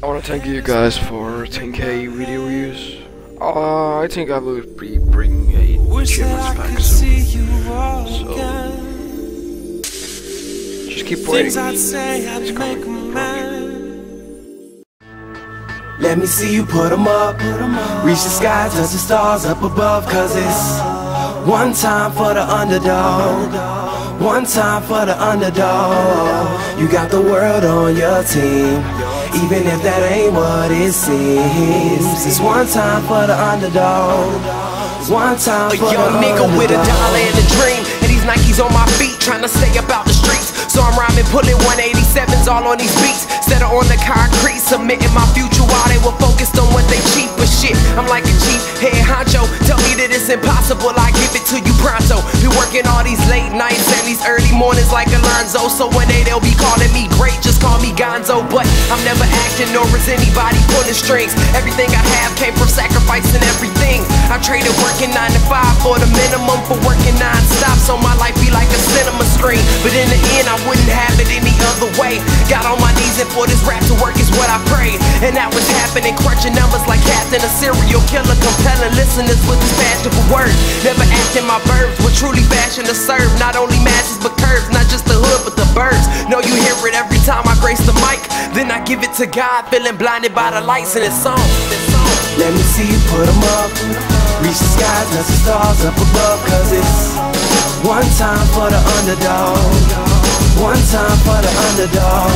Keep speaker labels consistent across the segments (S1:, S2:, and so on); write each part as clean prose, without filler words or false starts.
S1: I want to thank you guys for 10k video views. I think I will be bringing a achievements pack soon. So just keep waiting. It's coming.
S2: Let me see you put 'em up. Reach the sky, touch the stars up above. Cause it's one time for the underdog. One time for the underdog. You got the world on your team, even if that ain't what it seems. It's one time for the underdog. One time for the underdog. A young nigga with $1 and a dream, and these Nikes on my feet, trying to stay up out the streets. So I'm rhyming, pulling 187s all on these beats. Instead of on the concrete, submitting my future while they were focused on what they cheap. But shit, I'm like a chief head honcho. Tell me that it's impossible, I give it to you pronto. Been working all these late nights and these early mornings like Alonzo. So one day they'll be calling me great, just call me Gonzo. But I'm never acting, nor is anybody pulling strings. Everything I have came from sacrificing everything. I traded working 9 to 5 for the minimum for working non-stop. So my life be like a cinema screen. But in the end I wouldn't have it any other way. Got on my knees and for this rap to work is what I prayed. And that was happening, crunching numbers like Captain, a serial killer, compelling listeners with these fashionable words. Never acting my verbs, but truly fashion to serve not only masses but curves, not just the hood but the birds. Know you hear it every time I grace the mic. Then I give it to God, feeling blinded by the lights in this song. Let me see you put 'em up. Reach the sky, touch the stars up above. Cause it's one time for the underdog. One time for the underdog.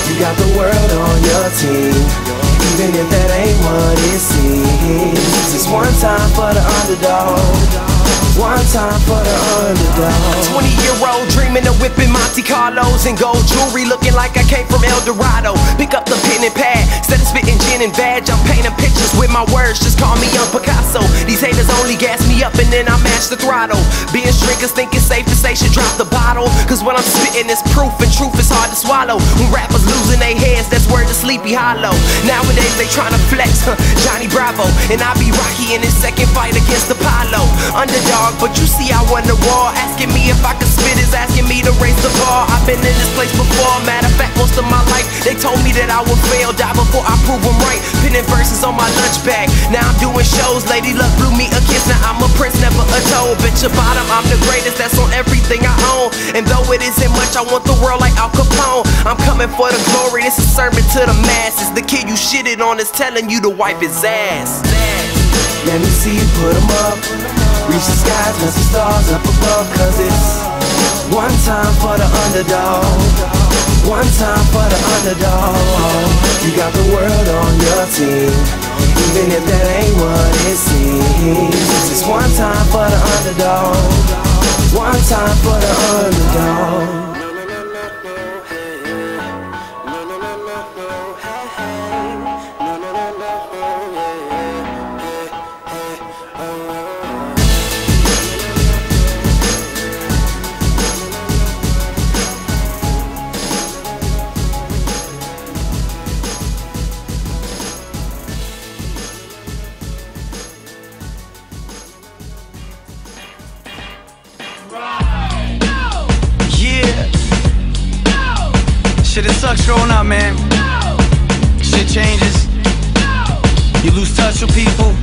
S2: You got the world on your team, even if that ain't what it seems. It's one time for the underdog. One time for the underdog. 20-year-old dreaming of whipping Monte Carlos and gold jewelry, looking like I came from El Dorado. Pick up the pen and pad, instead of spitting gin and vag, I'm painting pictures with my words, just call me Young Picasso. These haters only gas me up and then I mash the throttle. Being strinkers think it's safe to say should drop the bottle. Cause when I'm spitting it's proof, and truth is hard to swallow. When rappers losing their heads, that's word to Sleepy Hollow. Nowadays they tryna flex, Johnny Bravo. And I be Rocky in his second fight against Apollo. Underdog, but you see I won the war. Asking me if I could spit is asking me to raise the bar. I've been in this place before, matter of fact most of my life. They told me that I would fail, die before I prove them right. Pinning verses on my lunch bag, now I'm doing shows. Lady Luck blew me a kiss, now I'm a prince, never a toad. Bitch your bottom, I'm the greatest, that's on everything I own. And though it isn't much, I want the world like Al Capone. I'm coming for the glory, this is sermon to the masses. The kid you shitted on is telling you to wipe his ass. Let me see you put 'em up. Reach the sky, touch the stars up above. Cause it's one time for the underdog. One time for the underdog. You got the world on your team, even if that ain't what it seems. It's one time for the underdog. One time for the underdog.
S3: Shit, it sucks growing up, man. Shit changes. You lose touch with people.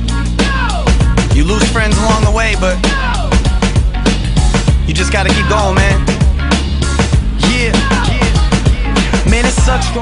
S3: You lose friends along the way, but you just gotta keep going, man. Yeah. Man, it sucks growing up.